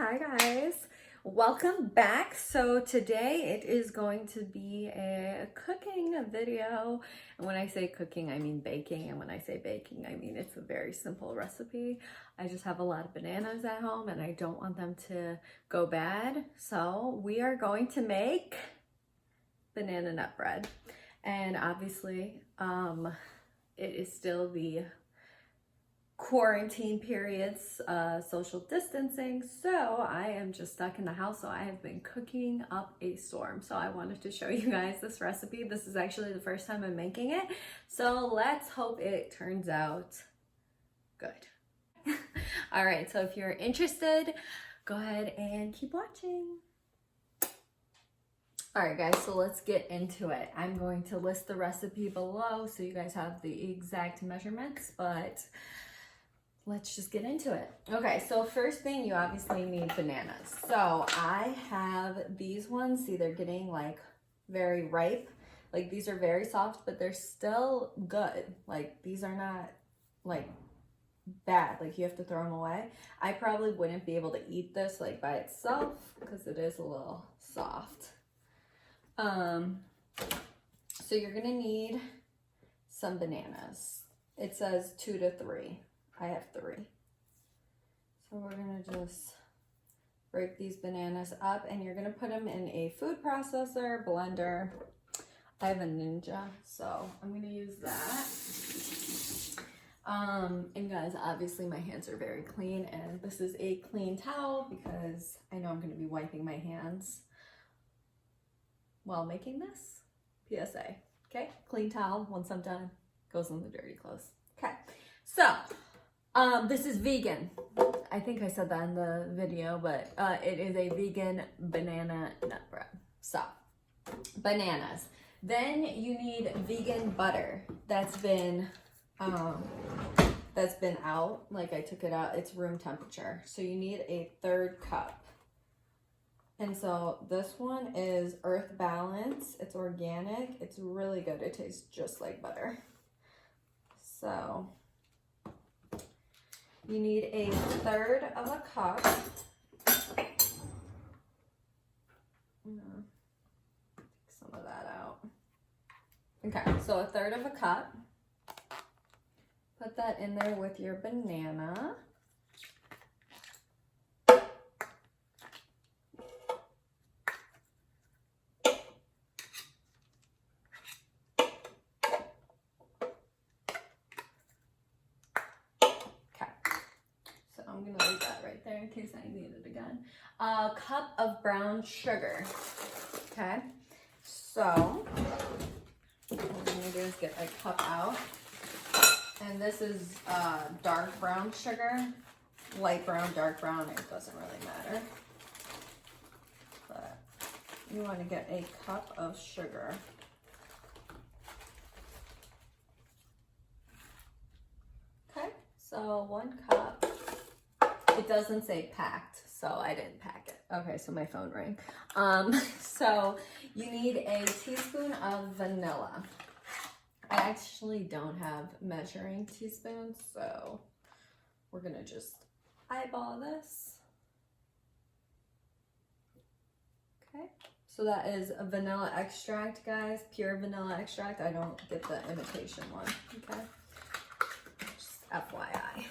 Hi guys, welcome back. So today it is going to be a cooking video, and when I say cooking I mean baking, and when I say baking I mean it's a very simple recipe. I just have a lot of bananas at home and I don't want them to go bad, so we are going to make banana nut bread. And obviously it is still the quarantine periods, social distancing, so I am just stuck in the house. So I have been cooking up a storm, so I wanted to show you guys this recipe. This is actually the first time I'm making it, so let's hope it turns out good. All right, so if you're interested, go ahead and keep watching. All right guys, so let's get into it. I'm going to list the recipe below so you guys have the exact measurements, but let's just get into it. Okay, so first thing, you obviously need bananas. So I have these ones. See, they're getting like very ripe. Like these are very soft, but they're still good. Like these are not like bad. Like you have to throw them away. I probably wouldn't be able to eat this like by itself because it is a little soft. So you're gonna need some bananas. It says 2 to 3. I have 3. So we're gonna just break these bananas up, and you're gonna put them in a food processor, blender. I have a Ninja, so I'm gonna use that. And guys, obviously my hands are very clean, and this is a clean towel because I know I'm gonna be wiping my hands while making this. PSA, okay? Clean towel, once I'm done, goes in the dirty clothes. Okay, so this is vegan. I think I said that in the video, but it is a vegan banana nut bread. So, bananas. Then you need vegan butter that's been out. Like I took it out. It's room temperature. So you need a 1/3 cup. And so this one is Earth Balance. It's organic. It's really good. It tastes just like butter. So you need a 1/3 of a cup. Take some of that out. Okay, so a 1/3 of a cup. Put that in there with your banana. I'm gonna leave that right there in case I need it again. A cup of brown sugar. Okay, so what we're gonna do is get a cup out, and this is dark brown sugar, light brown, dark brown. It doesn't really matter, but you want to get a cup of sugar. Okay, so 1 cup. It doesn't say packed, so I didn't pack it. Okay, so my phone rang. So you need a teaspoon of vanilla. I actually don't have measuring teaspoons, so we're gonna just eyeball this. Okay, so that is a vanilla extract, guys. Pure vanilla extract. I don't get the imitation one, okay? Just FYI.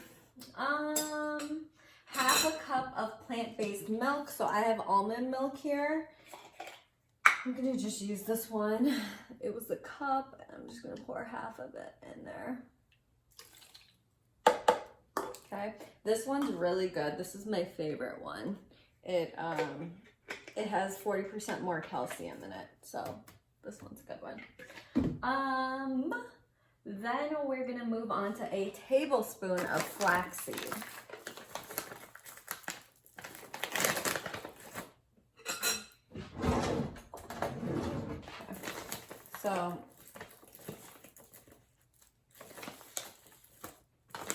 Half a cup of plant-based milk. So I have almond milk here. I'm gonna just use this one. It was a cup, and I'm just gonna pour half of it in there. Okay, this one's really good. This is my favorite one. It has 40% more calcium in it, so this one's a good one. Then we're gonna move on to a tablespoon of flaxseed. So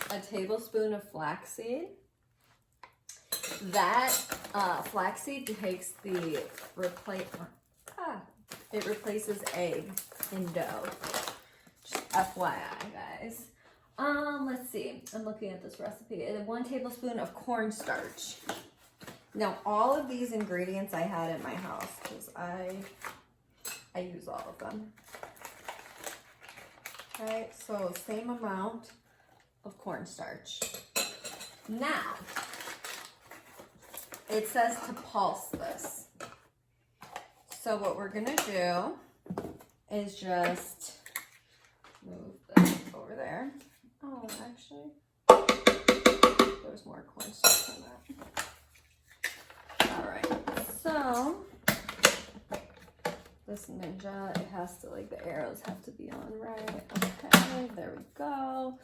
a tablespoon of flaxseed. That flaxseed takes the it replaces egg in dough. Just FYI, guys. Let's see. I'm looking at this recipe. 1 tablespoon of cornstarch. Now, all of these ingredients I had in my house because I use all of them. Okay, so same amount of cornstarch. Now, it says to pulse this. So what we're gonna do is just move this over there. Oh, actually, there's more cornstarch in that. All right, so this Ninja, it has to, like, the arrows have to be on right. Okay, there we go.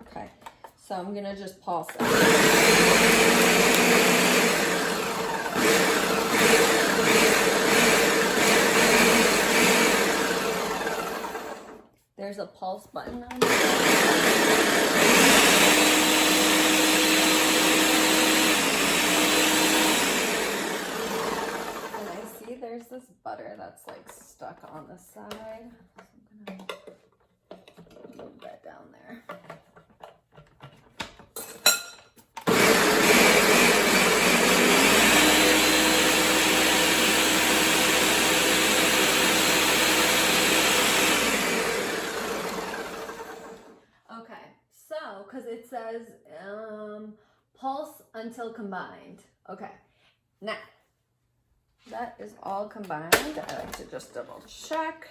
Okay, so I'm gonna just pulse it. There's a pulse button on it. And I see there's this butter that's like stuck on the side. So I'm gonna move that down there. Because it says pulse until combined. Okay, now that is all combined. I like to just double check.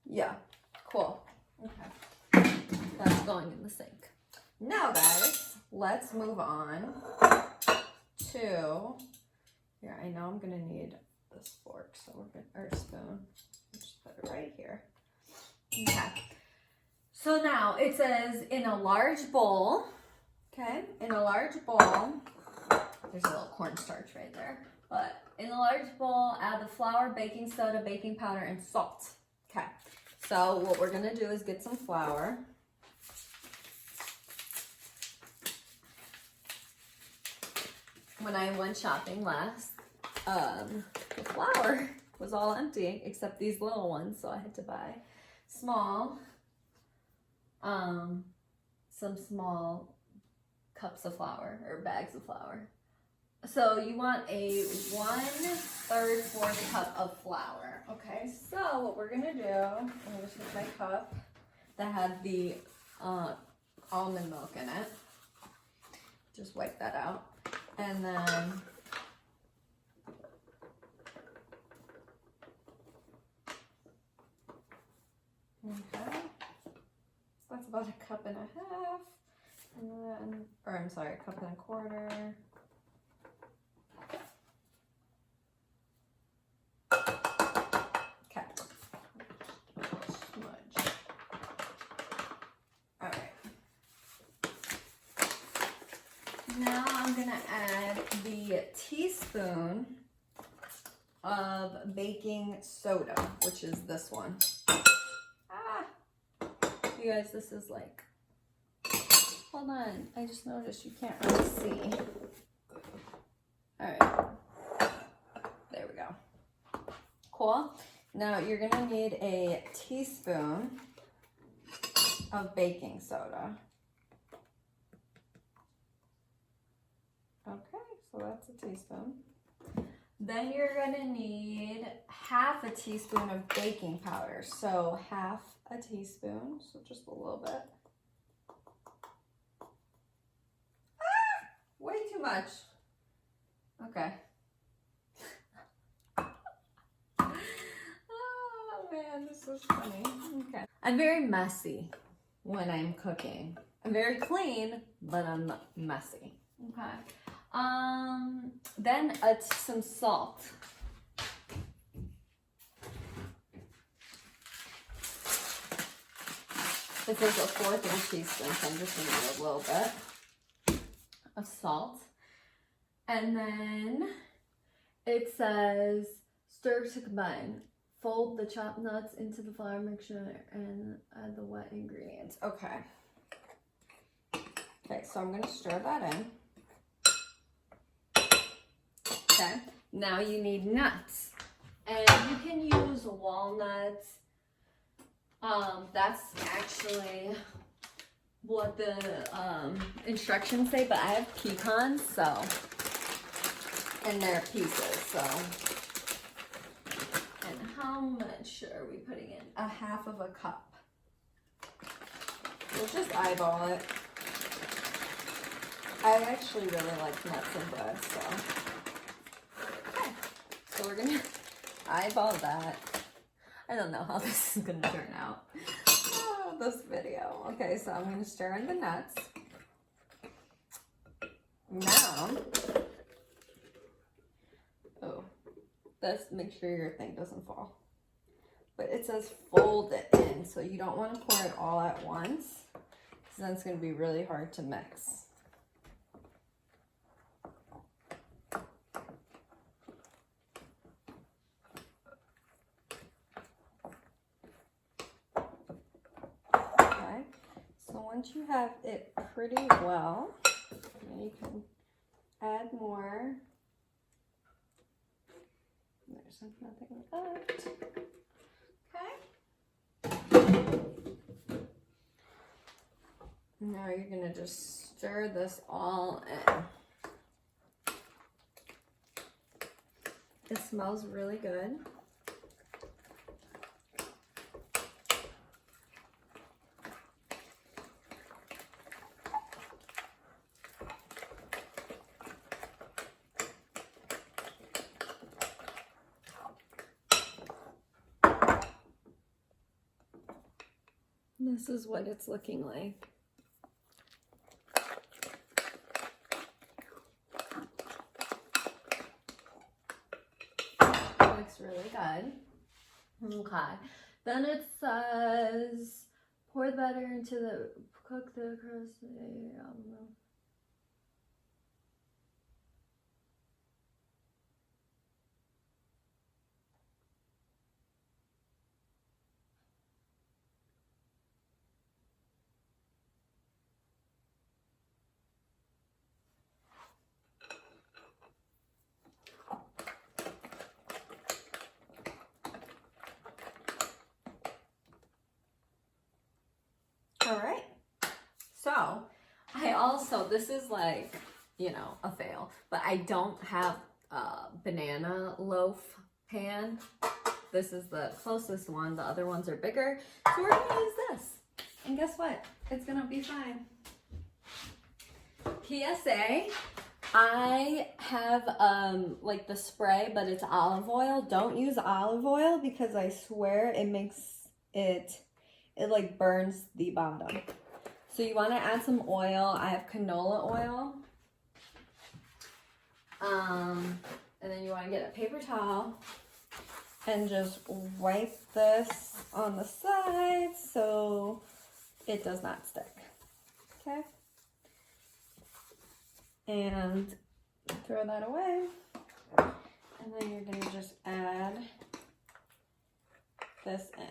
Yeah, cool. Okay, that's going in the sink. Now, guys, let's move on to here. I know I'm gonna need this fork, so we're gonna, or spoon. Just put it right here. Okay. So now it says in a large bowl, okay, in a large bowl, there's a little cornstarch right there, but in a large bowl, add the flour, baking soda, baking powder, and salt. Okay, so what we're gonna do is get some flour. When I went shopping last, the flour was all empty except these little ones, so I had to buy some small cups of flour or bags of flour. So you want a 1/3 cup of flour. Okay, so what we're gonna do, I'm gonna take my cup that had the almond milk in it. Just wipe that out. And then okay. That's about a cup and a half, and then, or I'm sorry, a cup and a quarter. Okay. Smudge. All right. Now I'm gonna add the teaspoon of baking soda, which is this one. You guys, this is like, hold on, I just noticed you can't really see. All right, there we go. Cool. Now you're gonna need a teaspoon of baking soda. Okay, so that's a teaspoon. Then you're gonna need half a teaspoon of baking powder. So half a teaspoon, so just a little bit. Ah, way too much. Okay. Oh man, this was funny. Okay. I'm very messy when I'm cooking. I'm very clean, but I'm messy. Okay. Then some salt. This is a 1/4 teaspoon, so I'm just gonna do a little bit of salt. And then it says stir to combine. Fold the chopped nuts into the flour mixture and add the wet ingredients. Okay. Okay, so I'm gonna stir that in. Okay, now you need nuts. And you can use walnuts, That's actually what the instructions say, but I have pecans, so, and they're pieces, so. And how much are we putting in? 1/2 cup. We'll just eyeball it. I actually really like nuts and bread, so. Okay, so we're gonna eyeball that. I don't know how this is gonna turn out. Oh, this video. Okay, so I'm gonna stir in the nuts. Now, oh, make sure your thing doesn't fall. But it says fold it in, so you don't want to pour it all at once, because then it's gonna be really hard to mix. Once you have it pretty well, you can add more. There's nothing left. Okay. Now you're gonna just stir this all in. It smells really good. This is what it's looking like. Looks really good. Okay. Then it says pour the batter into the cook the crust. All right, so I also, this is like, you know, a fail, but I don't have a banana loaf pan. This is the closest one. The other ones are bigger, so we're gonna use this. And guess what? It's gonna be fine. PSA, I have like the spray, but it's olive oil. Don't use olive oil because I swear it makes it like burns the bottom. So you want to add some oil. I have canola oil. And then you want to get a paper towel and just wipe this on the sides so it does not stick. Okay? And throw that away. And then you're going to just add this in.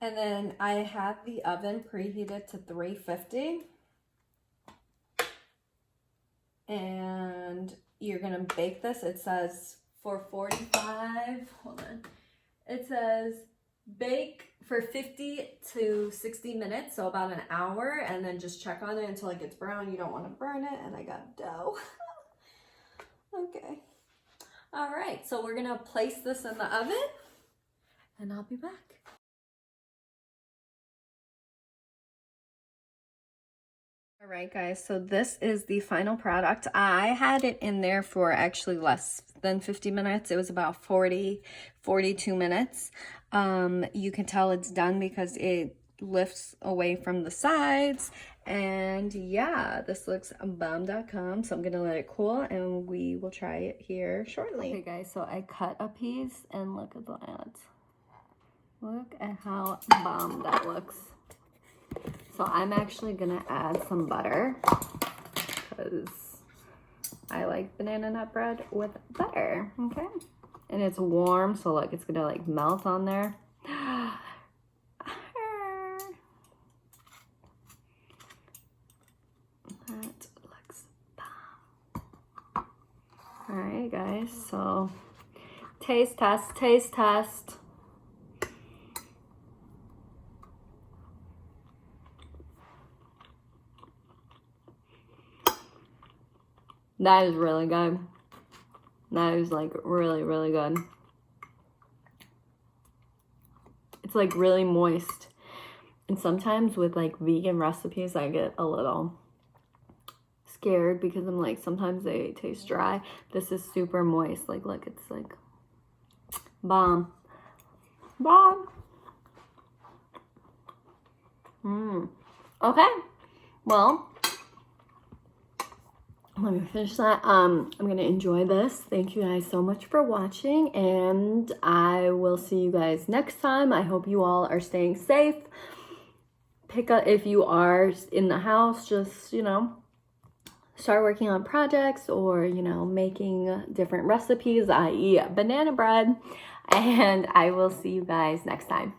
And then I have the oven preheated to 350. And you're gonna bake this. It says for 45, hold on. It says bake for 50 to 60 minutes, so about an hour, and then just check on it until it gets brown. You don't wanna burn it, and I got dough. Okay. All right, so we're gonna place this in the oven, and I'll be back. All right, guys, so this is the final product. I had it in there for actually less than 50 minutes. It was about 42 minutes. You can tell it's done because it lifts away from the sides. And yeah, this looks bomb.com. So I'm gonna let it cool and we will try it here shortly. Okay, guys, so I cut a piece and look at that. Look at how bomb that looks. So I'm actually gonna add some butter because I like banana nut bread with butter, okay? And it's warm, so look, it's gonna like melt on there. So taste test, taste test. That is really good. That is like really, really good. It's like really moist. And sometimes with like vegan recipes, I get a little scared because I'm like, sometimes they taste dry. This is super moist. Like, look, it's like bomb. Bomb. Okay. Well, let me finish that. I'm going to enjoy this. Thank you guys so much for watching, and I will see you guys next time. I hope you all are staying safe. Pick up, if you are in the house, just, you know, start working on projects or, you know, making different recipes, i.e. banana bread, and I will see you guys next time.